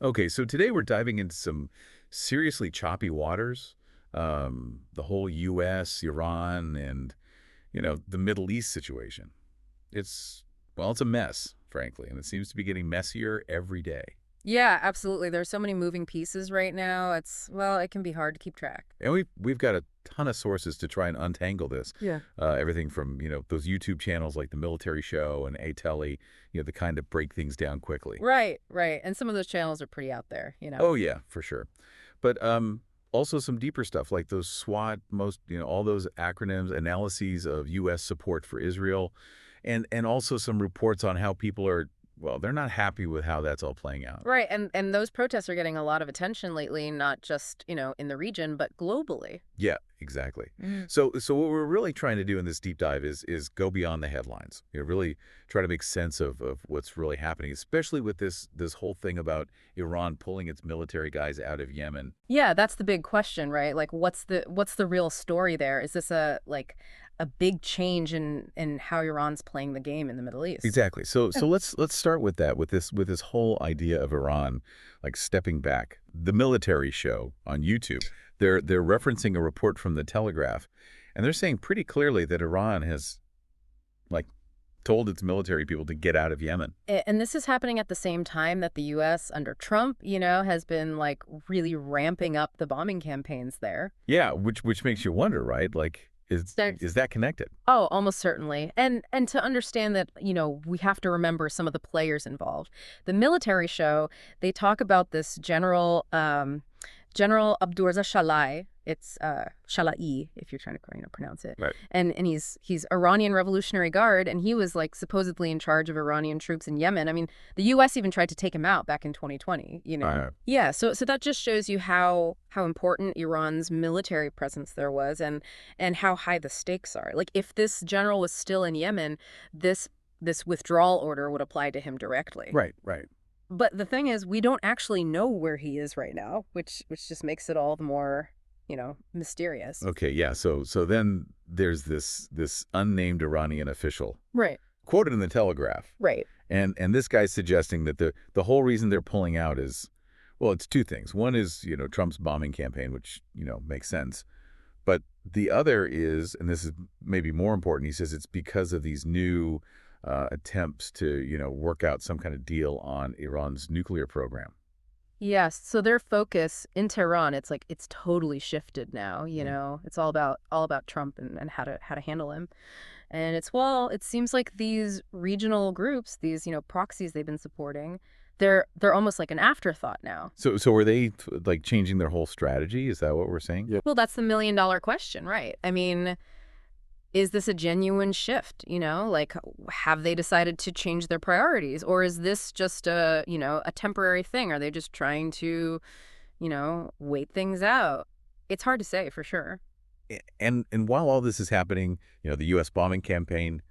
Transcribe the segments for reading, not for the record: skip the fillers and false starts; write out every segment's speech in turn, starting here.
Okay, so today we're diving into some seriously choppy waters. The whole U.S., Iran, and, the Middle East situation. It's, well, it's a mess, frankly, and it seems to be getting messier every day. Yeah, absolutely. There's so many moving pieces right now. Well, it can be hard to keep track. And we've got a ton of sources to try and untangle this. Yeah. Everything from, those YouTube channels like The Military Show and A Telly, the kind of break things down quickly. Right, right. And some of those channels are pretty out there. Oh, yeah, for sure. But also some deeper stuff like those SWAT, all those acronyms, analyses of U.S. support for Israel, and also some reports on how people are, well, they're not happy with how that's all playing out. Right, and those protests are getting a lot of attention lately, not just in the region, but globally. Yeah, exactly. Mm. So what we're really trying to do in this deep dive is go beyond the headlines. Really try to make sense of what's really happening, especially with this whole thing about Iran pulling its military guys out of Yemen. Yeah, that's the big question, right? Like what's the real story there? Is this a big change in how Iran's playing the game in the Middle East? Exactly. So let's start with that with this whole idea of Iran like stepping back. The Military Show on YouTube, they're referencing a report from the Telegraph, and they're saying pretty clearly that Iran has like told its military people to get out of Yemen. And this is happening at the same time that the US under Trump has been like really ramping up the bombing campaigns there. Yeah, which makes you wonder, right? Like There's is that connected? Oh, almost certainly. And to understand that we have to remember some of the players involved. The Military Show, they talk about this General Abdurza Shalai. It's Shalai, if you're trying to pronounce it. Right. And he's Iranian Revolutionary Guard, and he was like supposedly in charge of Iranian troops in Yemen. I mean, the US even tried to take him out back in 2020. Uh, Yeah, so that just shows you how important Iran's military presence there was and how high the stakes are. Like if this general was still in Yemen, this withdrawal order would apply to him directly. right, right. But the thing is, we don't actually know where he is right now, which just makes it all the more mysterious. Okay, yeah. So then there's this unnamed Iranian official Right. quoted in the Telegraph. Right. And this guy's suggesting that the whole reason they're pulling out is, well, it's two things. One is, Trump's bombing campaign, which, makes sense. But the other is, and this is maybe more important, he says it's because of these new attempts to, work out some kind of deal on Iran's nuclear program. Yes. So their focus in Tehran, it's totally shifted now. Mm. It's all about Trump and how to handle him. And it seems like these regional groups, these proxies they've been supporting, they're almost like an afterthought now. So were they like changing their whole strategy? Is that what we're saying? Yeah. Well, that's the $1 million question, right? I mean, is this a genuine shift? Like, have they decided to change their priorities? Or is this just a temporary thing? Are they just trying to wait things out? It's hard to say for sure. And while all this is happening, the U.S. bombing campaign,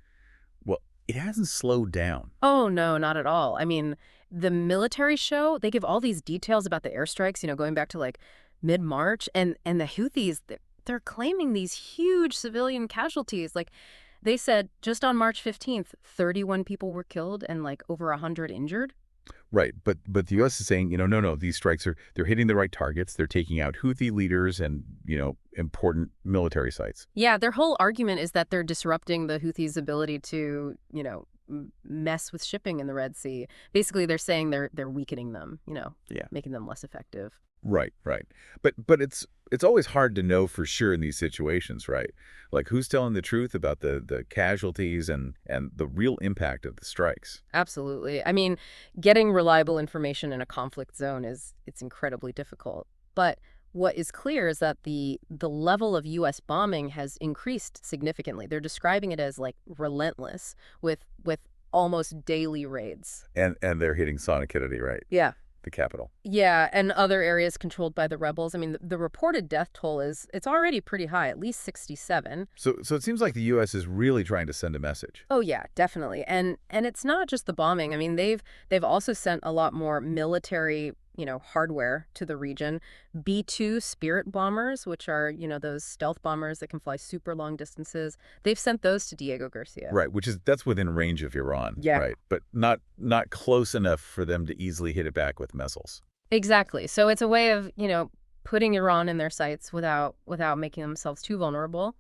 well, it hasn't slowed down. Oh, no, not at all. I mean, the Military Show, they give all these details about the airstrikes going back to like mid-March. And the Houthis, they're claiming these huge civilian casualties. Like they said just on March 15th, 31 people were killed and like over 100 injured. Right, but the U.S. is saying, no, these strikes they're hitting the right targets. They're taking out Houthi leaders and important military sites. Yeah, their whole argument is that they're disrupting the Houthis' ability to mess with shipping in the Red Sea. Basically, they're saying they're weakening them Yeah, making them less effective. right. But it's always hard to know for sure in these situations, right? Like who's telling the truth about the casualties and the real impact of the strikes. Absolutely. I mean, getting reliable information in a conflict zone it's incredibly difficult. But what is clear is that the level of US bombing has increased significantly. They're describing it as like relentless with almost daily raids. And they're hitting Sonic Kennedy, right? Yeah. The capital. Yeah, and other areas controlled by the rebels. I mean, the reported death toll it's already pretty high, at least 67. So it seems like the U.S. is really trying to send a message. Oh yeah, definitely. And it's not just the bombing. I mean, they've also sent a lot more military hardware to the region. B-2 Spirit bombers, which are those stealth bombers that can fly super long distances. They've sent those to Diego Garcia. Right, that's within range of Iran, Yeah. right? But not close enough for them to easily hit it back with missiles. Exactly. So it's a way of, putting Iran in their sights without making themselves too vulnerable.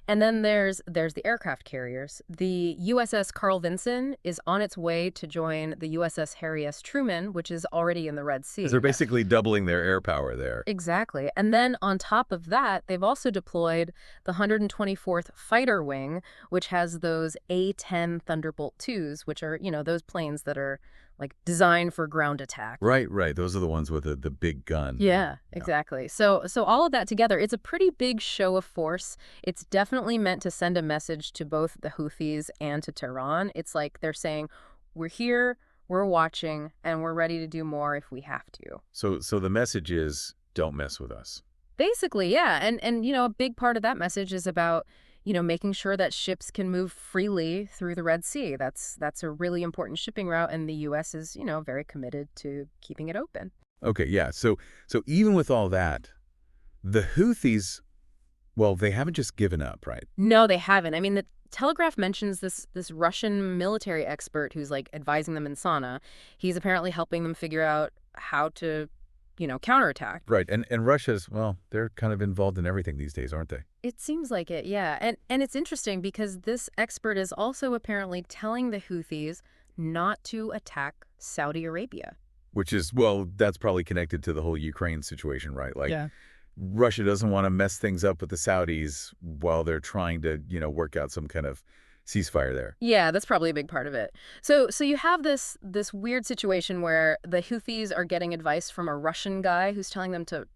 And then there's the aircraft carriers. The USS Carl Vinson is on its way to join the USS Harry S. Truman, which is already in the Red Because they're Sea. basically doubling their air power there. Exactly. And then on top of that, they've also deployed the 124th Fighter Wing, which has those A-10 Thunderbolt IIs, which are, those planes that are like designed for ground attack. Right, right. Those are the ones with the big gun. Yeah, exactly. So all of that together, it's a pretty big show of force. It's definitely meant to send a message to both the Houthis and to Tehran. It's like they're saying, we're here, we're watching, and we're ready to do more if we have to. So the message is, don't mess with us. Basically, yeah. And a big part of that message is about, making sure that ships can move freely through the Red Sea. That's a really important shipping route, and the U.S. is, very committed to keeping it open. Okay, yeah. So even with all that, the Houthis, well, they haven't just given up, right? No, they haven't. I mean, the Telegraph mentions this Russian military expert who's like advising them in Sana. He's apparently helping them figure out how to, counterattack. Right. And Russia's, well, they're kind of involved in everything these days, aren't they? It seems like it, yeah. And it's interesting because this expert is also apparently telling the Houthis not to attack Saudi Arabia. Which is, well, that's probably connected to the whole Ukraine situation, right? Like, Yeah. Russia doesn't want to mess things up with the Saudis while they're trying to, work out some kind of ceasefire there. Yeah, that's probably a big part of it. So you have this weird situation where the Houthis are getting advice from a Russian guy who's telling them to,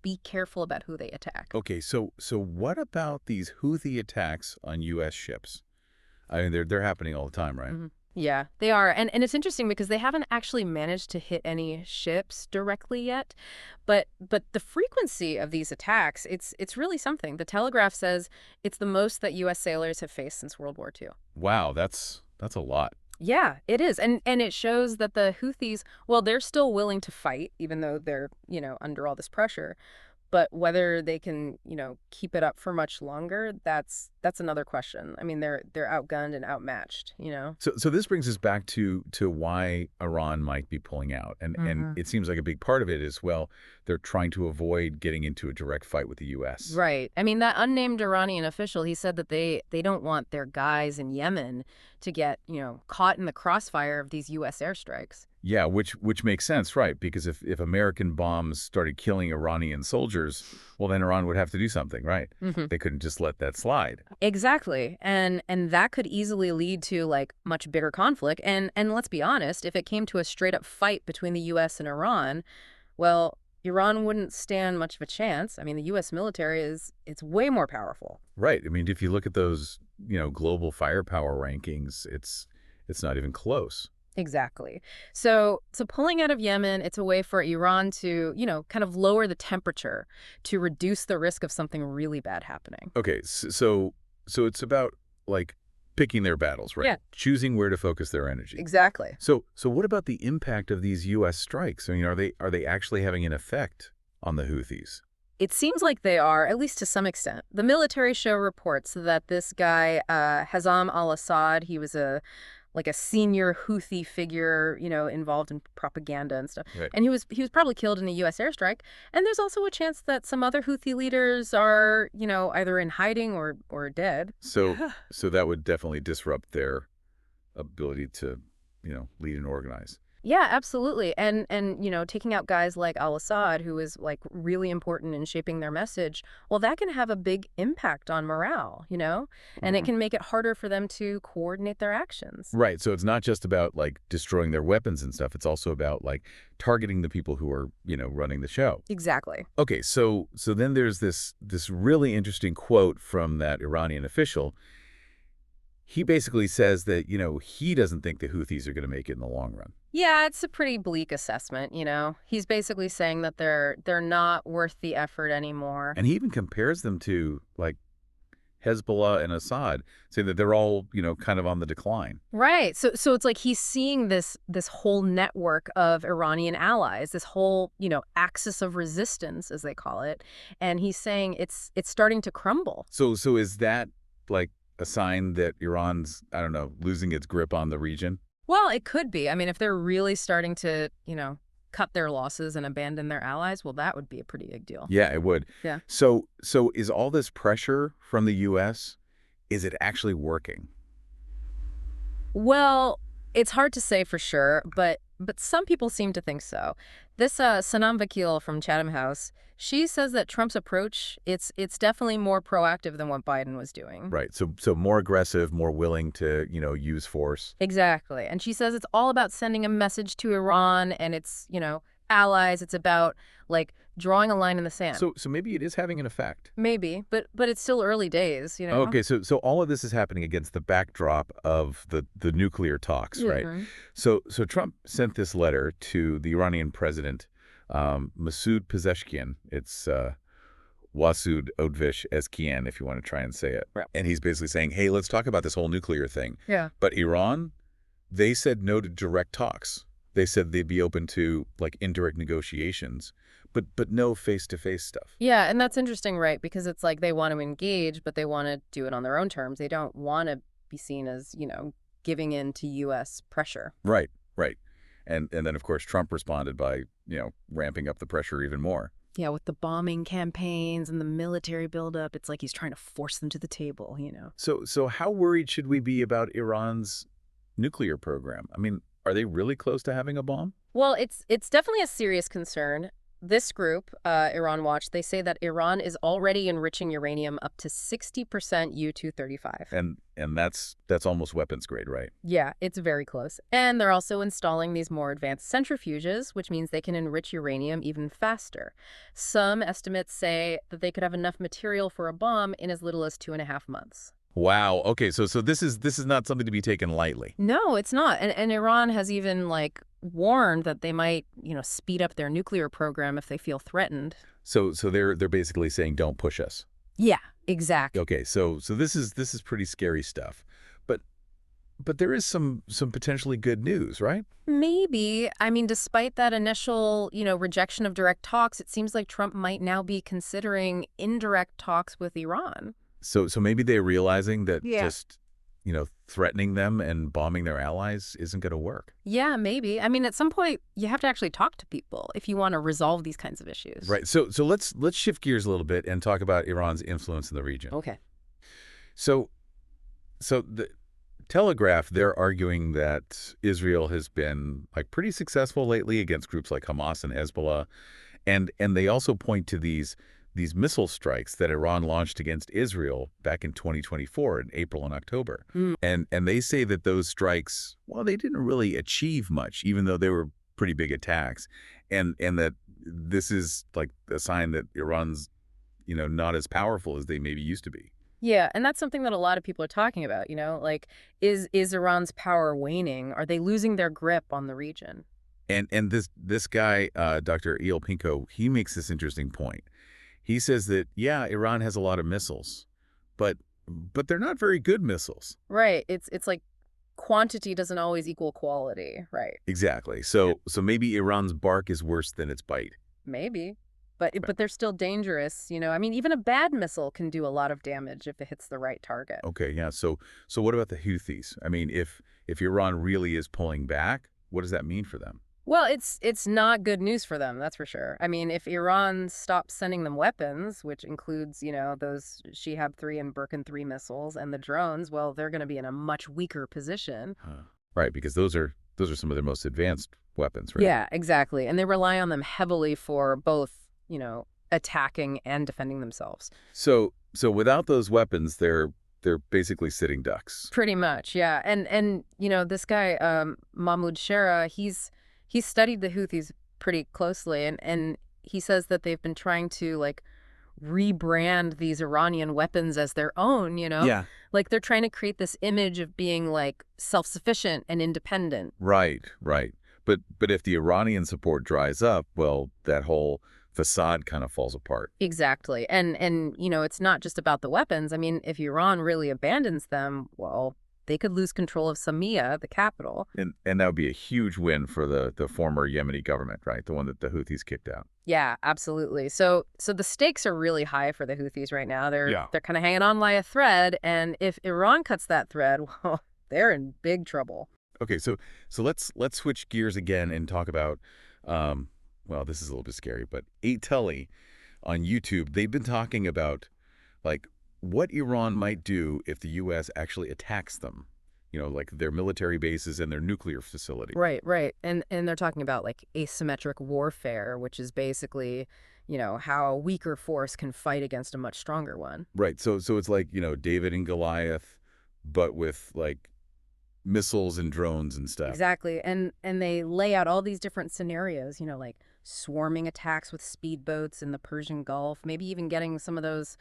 be careful about who they attack. Okay, so what about these Houthi attacks on U.S. ships? I mean, they're happening all the time, right? Mhm. Yeah, they are. And it's interesting because they haven't actually managed to hit any ships directly yet. But the frequency of these attacks, it's really something. The Telegraph says it's the most that U.S. sailors have faced since World War II. Wow, that's a lot. Yeah, it is. And it shows that the Houthis, well, they're still willing to fight, even though they're, under all this pressure. But whether they can, keep it up for much longer, that's another question. I mean, they're outgunned and outmatched. So this brings us back to why Iran might be pulling out. And it seems like a big part of it is, well, they're trying to avoid getting into a direct fight with the U.S. Right. I mean, that unnamed Iranian official, he said that they don't want their guys in Yemen to get, caught in the crossfire of these U.S. airstrikes. Yeah, which makes sense, right? Because if American bombs started killing Iranian soldiers, well, then Iran would have to do something, right? They couldn't just let that slide. Exactly. And that could easily lead to like much bigger conflict. And let's be honest, if it came to a straight up fight between the US and Iran, well, Iran wouldn't stand much of a chance. I mean, the US military it's way more powerful. Right. I mean, if you look at those, global firepower rankings, it's not even close. Exactly. So pulling out of Yemen, it's a way for Iran to, kind of lower the temperature to reduce the risk of something really bad happening. Okay, so it's about like picking their battles, right? Yeah. Choosing where to focus their energy. Exactly. So what about the impact of these U.S. strikes? I mean, are they actually having an effect on the Houthis? It seems like they are, at least to some extent. The military show reports that this guy, Hazam al-Assad, he was a senior Houthi figure, involved in propaganda and stuff. Right. And he was probably killed in a U.S. airstrike. And there's also a chance that some other Houthi leaders are, either in hiding or dead. So that would definitely disrupt their ability to, lead and organize. Yeah, absolutely. And taking out guys like al-Assad, who is like really important in shaping their message, well, that can have a big impact on morale, and it can make it harder for them to coordinate their actions. Right. So it's not just about like destroying their weapons and stuff. It's also about like targeting the people who are, running the show. Exactly. Okay. So then there's this really interesting quote from that Iranian official. He basically says that, he doesn't think the Houthis are going to make it in the long run. Yeah, it's a pretty bleak assessment, He's basically saying that they're not worth the effort anymore. And he even compares them to, like, Hezbollah and Assad, saying that they're all, kind of on the decline. Right. So it's like he's seeing this whole network of Iranian allies, this whole, axis of resistance, as they call it. And he's saying it's starting to crumble. So is that, like, a sign that Iran's, I don't know, losing its grip on the region? Well, it could be. I mean, if they're really starting to, cut their losses and abandon their allies, well, that would be a pretty big deal. Yeah, it would. Yeah. So is all this pressure from the U.S., is it actually working? Well, it's hard to say for sure, but some people seem to think so. This Sanam Vakil from Chatham House, she says that Trump's approach, it's definitely more proactive than what Biden was doing. Right. So more aggressive, more willing to, use force. Exactly. And she says it's all about sending a message to Iran and its, allies. It's about like drawing a line in the sand. So maybe it is having an effect. Maybe, but it's still early days. Okay, so all of this is happening against the backdrop of the nuclear talks, right? Mhm. So Trump sent this letter to the Iranian president, Masoud Pezeshkian. It's Wasoud Odvish Ezkian, if you want to try and say it. Right. And he's basically saying, hey, let's talk about this whole nuclear thing. Yeah. But Iran, they said no to direct talks. They said they'd be open to like indirect negotiations, but no face-to-face stuff. Yeah, and that's interesting, right? Because it's like they want to engage, but they want to do it on their own terms. They don't want to be seen as, giving in to U.S. pressure. Right, right. And then, of course, Trump responded by, ramping up the pressure even more. Yeah, with the bombing campaigns and the military buildup, it's like he's trying to force them to the table. So how worried should we be about Iran's nuclear program? I mean, are they really close to having a bomb? Well, it's definitely a serious concern. This group, Iran Watch, they say that Iran is already enriching uranium up to 60% U-235. And that's almost weapons grade, right? Yeah, it's very close. And they're also installing these more advanced centrifuges, which means they can enrich uranium even faster. Some estimates say that they could have enough material for a bomb in as little as 2.5 months. Wow. Okay, so this is not something to be taken lightly. No, it's not. And Iran has even warned that they might, speed up their nuclear program if they feel threatened. So they're basically saying don't push us. Yeah, exactly. Okay, so this is pretty scary stuff. But there is some potentially good news, right? Maybe. I mean, despite that initial, rejection of direct talks, it seems like Trump might now be considering indirect talks with Iran. So maybe they're realizing that Yeah. just, threatening them and bombing their allies isn't going to work. Yeah, maybe. I mean, at some point, you have to actually talk to people if you want to resolve these kinds of issues. Right. So let's shift gears a little bit and talk about Iran's influence in the region. Okay. So the Telegraph, they're arguing that Israel has been pretty successful lately against groups like Hamas and Hezbollah, and they also point to these missile strikes that Iran launched against Israel back in 2024 in April and October. Mm. And they say that those strikes, well, they didn't really achieve much, even though they were pretty big attacks, and that this is like a sign that Iran's, not as powerful as they maybe used to be. Yeah, and that's something that a lot of people are talking about, is Iran's power waning? Are they losing their grip on the region? And this guy, Dr. Eyal Pinko, he makes this interesting point. He says that, yeah, Iran has a lot of missiles, but they're not very good missiles. Right. It's like quantity doesn't always equal quality, right? Exactly. So maybe Iran's bark is worse than its bite. Maybe. But they're still dangerous, I mean, even a bad missile can do a lot of damage if it hits the right target. Okay, yeah. So what about the Houthis? I mean, if Iran really is pulling back, what does that mean for them? Well, it's not good news for them, that's for sure. I mean, if Iran stops sending them weapons, which includes, those Shihab-3 and Birkin-3 missiles and the drones, well, they're going to be in a much weaker position. Right, because those are some of their most advanced weapons, right? Yeah, exactly. And they rely on them heavily for both, attacking and defending themselves. So without those weapons, they're basically sitting ducks. Pretty much, yeah. And this guy, Mahmoud Shera, he's studied the Houthis pretty closely, and he says that they've been trying to rebrand these Iranian weapons as their own, Yeah. Like they're trying to create this image of being self-sufficient and independent. Right. But if the Iranian support dries up, well, that whole facade kind of falls apart. Exactly. And it's not just about the weapons. I mean, if Iran really abandons them, well, they could lose control of Samia, the capital. And that would be a huge win for the former Yemeni government, right? The one that the Houthis kicked out. Yeah, absolutely. So the stakes are really high for the Houthis right now. They're kind of hanging on by a thread, and if Iran cuts that thread, well, they're in big trouble. Okay, so let's switch gears again and talk about Um, well, this is a little bit scary, but 8 Tully on YouTube, they've been talking about, like, what Iran might do if the U.S. actually attacks them. Like their military bases and their nuclear facility. Right, right. And they're talking about like asymmetric warfare, which is basically, how a weaker force can fight against a much stronger one. Right. So it's like, David and Goliath, but with like missiles and drones and stuff. Exactly. And they lay out all these different scenarios, like swarming attacks with speedboats in the Persian Gulf, maybe even getting some of those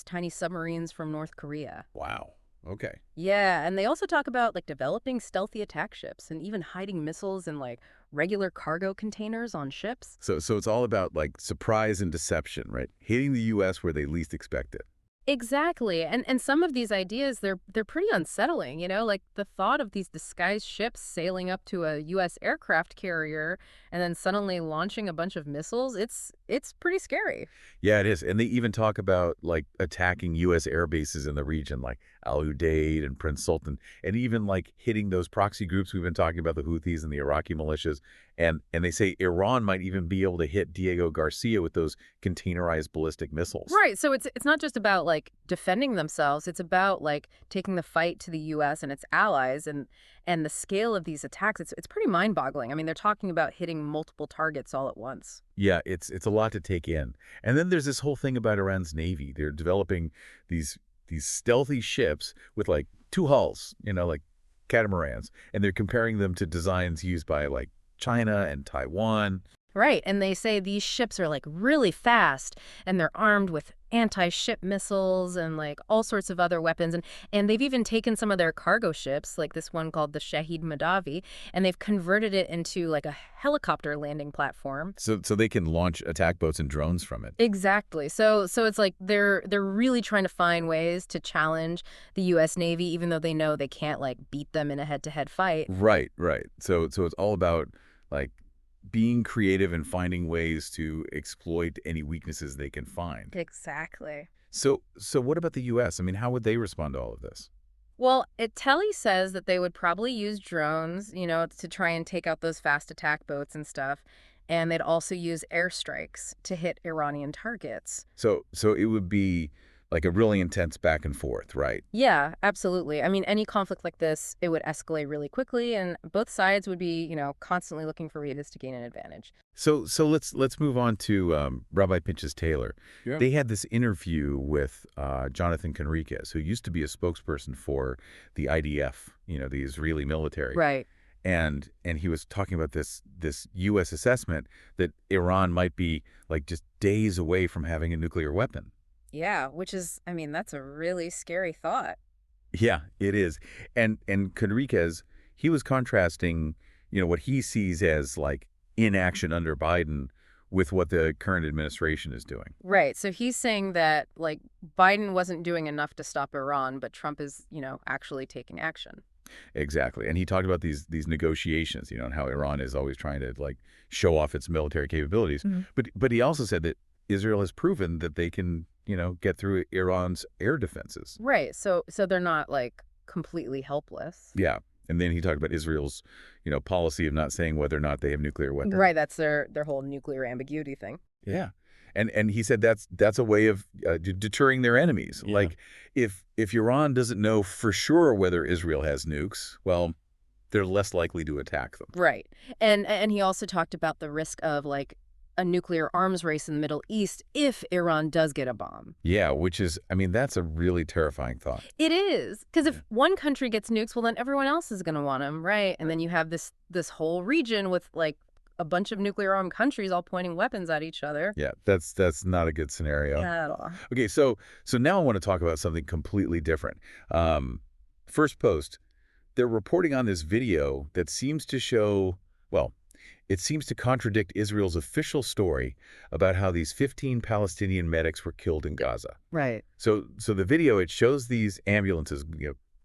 tiny submarines from North Korea. Wow. Okay. Yeah, and they also talk about like developing stealthy attack ships and even hiding missiles in like regular cargo containers on ships. So it's all about like surprise and deception, right? Hitting the U.S. where they least expect it. Exactly. And some of these ideas they're pretty unsettling, like the thought of these disguised ships sailing up to a US aircraft carrier and then suddenly launching a bunch of missiles, it's pretty scary. Yeah, it is. And they even talk about like attacking U.S. air bases in the region, like Al Udeid and Prince Sultan, and even like hitting those proxy groups we've been talking about, the Houthis and the Iraqi militias. And they say Iran might even be able to hit Diego Garcia with those containerized ballistic missiles. Right. So it's not just about like defending themselves, it's about like taking the fight to the US and its allies and the scale of these attacks. It's pretty mind-boggling. I mean, they're talking about hitting multiple targets all at once. Yeah, it's a lot to take in. And then there's this whole thing about Iran's Navy. They're developing these stealthy ships with like 2 hulls, like catamarans, and they're comparing them to designs used by like China and Taiwan. Right, and they say these ships are like really fast and they're armed with anti-ship missiles and like all sorts of other weapons and they've even taken some of their cargo ships, like this one called the Shahid Madavi, and they've converted it into like a helicopter landing platform. So they can launch attack boats and drones from it. Exactly. So it's like they're really trying to find ways to challenge the US Navy even though they know they can't like beat them in a head-to-head fight. Right, right. So it's all about like being creative and finding ways to exploit any weaknesses they can find. Exactly. So what about the U.S.? I mean, how would they respond to all of this? Well, Telly says that they would probably use drones, to try and take out those fast attack boats and stuff. And they'd also use airstrikes to hit Iranian targets. So it would be like a really intense back and forth, right? Yeah, absolutely. I mean, any conflict like this, it would escalate really quickly, and both sides would be, constantly looking for ways to gain an advantage. So let's move on to Rabbi Pinchas Taylor. Yeah. They had this interview with Jonathan Conriquez, who used to be a spokesperson for the IDF, the Israeli military. Right. And he was talking about this U.S. assessment that Iran might be like just days away from having a nuclear weapon. Yeah, which is, I mean, that's a really scary thought. Yeah, it is. And Conriquez, he was contrasting, what he sees as like inaction under Biden with what the current administration is doing. Right. So he's saying that, like, Biden wasn't doing enough to stop Iran, but Trump is, actually taking action. Exactly. And he talked about these negotiations, and how Iran is always trying to like show off its military capabilities. Mm-hmm. But he also said that Israel has proven that they can, get through Iran's air defenses. Right. So they're not like completely helpless. Yeah. And then he talked about Israel's, policy of not saying whether or not they have nuclear weapons. Right. That's their whole nuclear ambiguity thing. Yeah. And he said that's a way of deterring their enemies. Yeah. Like if Iran doesn't know for sure whether Israel has nukes, well, they're less likely to attack them. Right. And he also talked about the risk of like a nuclear arms race in the Middle East if Iran does get a bomb. Yeah, which is, I mean, that's a really terrifying thought. It is. Because if one country gets nukes, well, then everyone else is going to want them, right? And then you have this whole region with like a bunch of nuclear armed countries all pointing weapons at each other. Yeah, that's not a good scenario. Not at all. Okay, so now I want to talk about something completely different. First Post, they're reporting on this video that seems to show, well, it seems to contradict Israel's official story about how these 15 Palestinian medics were killed in Gaza. Right. So the video, it shows these ambulances,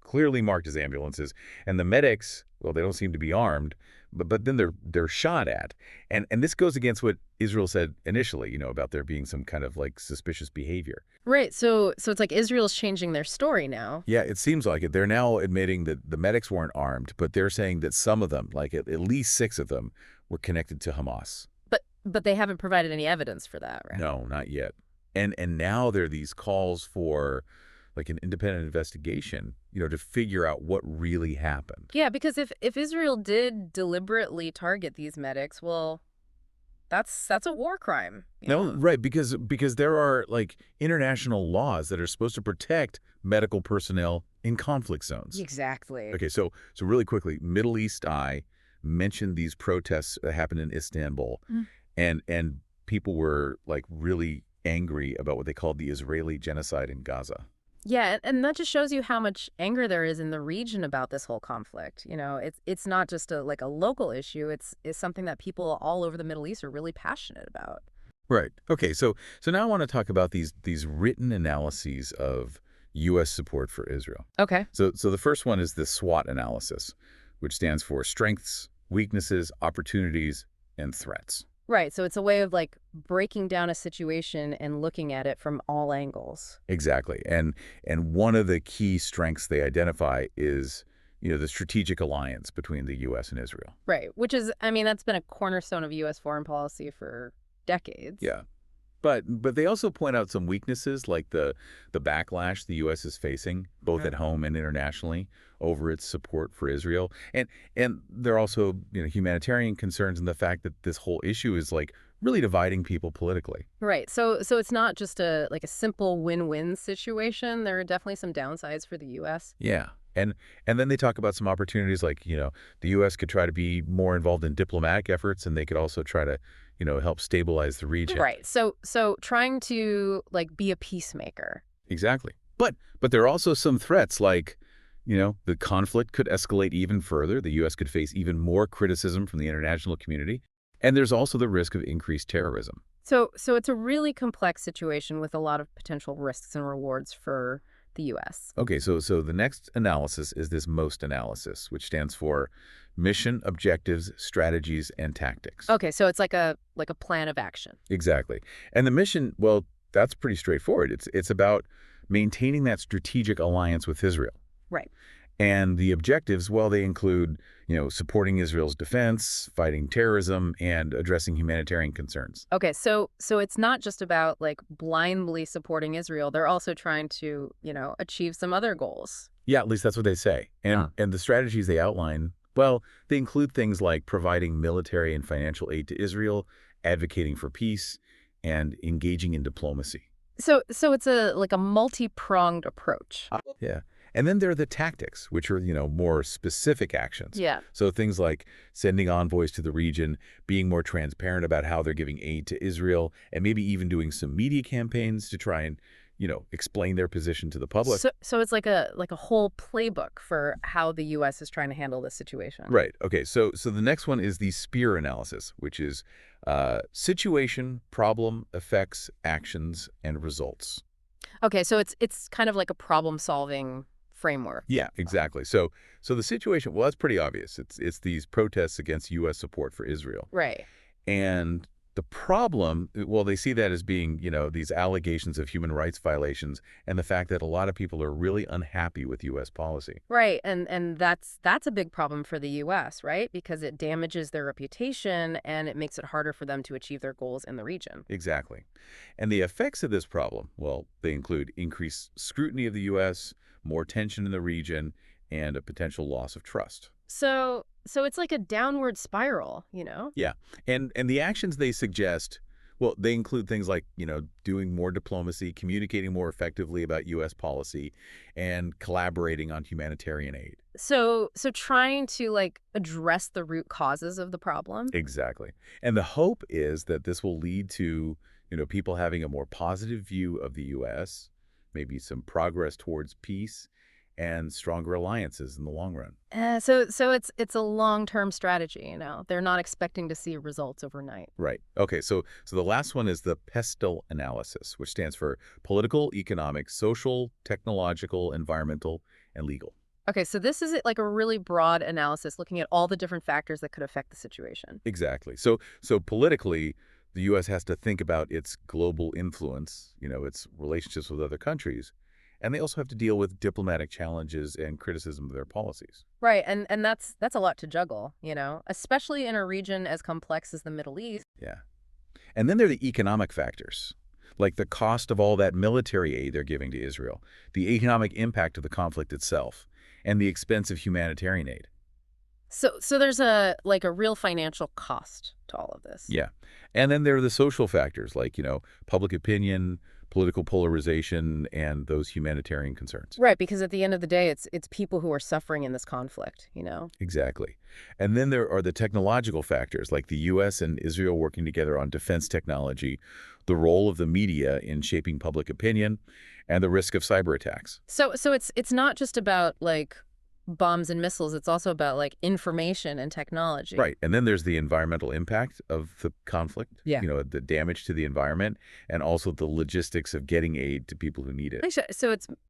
clearly marked as ambulances, and the medics, well, they don't seem to be armed, but then they're shot at. And this goes against what Israel said initially, about there being some kind of like suspicious behavior. Right. So it's like Israel's changing their story now. Yeah, it seems like it. They're now admitting that the medics weren't armed, but they're saying that some of them, like at least 6 of them, were connected to Hamas. But they haven't provided any evidence for that, right? No, not yet. And now there are these calls for like an independent investigation, to figure out what really happened. Yeah, because if Israel did deliberately target these medics, well, that's a war crime. No, right, because there are like international laws that are supposed to protect medical personnel in conflict zones. Exactly. Okay, so really quickly, Middle East Eye mentioned these protests that happened in Istanbul, and people were like really angry about what they called the Israeli genocide in Gaza. Yeah, and that just shows you how much anger there is in the region about this whole conflict. It's not just a local issue. It's something that people all over the Middle East are really passionate about. Right. Okay, so now I want to talk about these written analyses of U.S. support for Israel. Okay. So the first one is the SWOT analysis, which stands for strengths, weaknesses, opportunities, and threats. Right. So it's a way of breaking down a situation and looking at it from all angles. Exactly. And one of the key strengths they identify is, the strategic alliance between the U.S. and Israel. Right. Which is, that's been a cornerstone of U.S. foreign policy for decades. Yeah. But they also point out some weaknesses, like the backlash the U.S. is facing, both at home and internationally, over its support for Israel. And there are also humanitarian concerns and the fact that this whole issue is really dividing people politically. Right. So it's not just a simple win-win situation. There are definitely some downsides for the U.S. Yeah. And then they talk about some opportunities the U.S. could try to be more involved in diplomatic efforts, and they could also try to help stabilize the region. Right. So trying to be a peacemaker. Exactly. But there are also some threats the conflict could escalate even further. The U.S. could face even more criticism from the international community. And there's also the risk of increased terrorism. So it's a really complex situation with a lot of potential risks and rewards for the U.S. Okay, so the next analysis is this MOST analysis, which stands for mission, objectives, strategies, and tactics. Okay, so it's like a plan of action. Exactly. And the mission, well, that's pretty straightforward. It's about maintaining that strategic alliance with Israel. Right. And the objectives, well, they include, supporting Israel's defense, fighting terrorism, and addressing humanitarian concerns. Okay, so it's not just about blindly supporting Israel. They're also trying to, achieve some other goals. Yeah, at least that's what they say. And the strategies they outline, well, they include things like providing military and financial aid to Israel, advocating for peace, and engaging in diplomacy. So it's a multi-pronged approach. Yeah. And then there are the tactics, which are, more specific actions. Yeah. So things like sending envoys to the region, being more transparent about how they're giving aid to Israel, and maybe even doing some media campaigns to try and, explain their position to the public. So it's like a whole playbook for how the U.S. is trying to handle this situation. Right. Okay. So the next one is the SPEAR analysis, which is situation, problem, effects, actions, and results. Okay, so it's kind of like a problem-solving framework. Yeah, exactly. So the situation, well, that's pretty obvious. It's these protests against U.S. support for Israel. Right. And the problem, well, they see that as being, these allegations of human rights violations and the fact that a lot of people are really unhappy with U.S. policy. Right, and that's a big problem for the U.S., right? Because it damages their reputation and it makes it harder for them to achieve their goals in the region. Exactly. And the effects of this problem, well, they include increased scrutiny of the U.S., more tension in the region, and a potential loss of trust. So it's like a downward spiral, Yeah. And the actions they suggest, well, they include things like, doing more diplomacy, communicating more effectively about U.S. policy, and collaborating on humanitarian aid. So trying to address the root causes of the problem. Exactly. And the hope is that this will lead to, people having a more positive view of the U.S., maybe some progress towards peace, and stronger alliances in the long run. So it's a long-term strategy, They're not expecting to see results overnight. Right. Okay, so the last one is the PESTEL analysis, which stands for political, economic, social, technological, environmental, and legal. Okay, so this is like a really broad analysis looking at all the different factors that could affect the situation. Exactly. So politically, the U.S. has to think about its global influence, its relationships with other countries, and they also have to deal with diplomatic challenges and criticism of their policies. Right, and that's a lot to juggle, especially in a region as complex as the Middle East. Yeah. And then there are the economic factors, like the cost of all that military aid they're giving to Israel, the economic impact of the conflict itself, and the expense of humanitarian aid. So there's a real financial cost to all of this. Yeah. And then there are the social factors like, public opinion, political polarization, and those humanitarian concerns. Right, because at the end of the day, it's people who are suffering in this conflict. Exactly. And then there are the technological factors like the U.S. and Israel working together on defense technology, the role of the media in shaping public opinion, and the risk of cyber attacks. So it's not just about like bombs and missiles, it's also about like information and technology. Right. And then there's the environmental impact of the conflict, Yeah. the damage to the environment, and also the logistics of getting aid to people who need it. Actually, so it's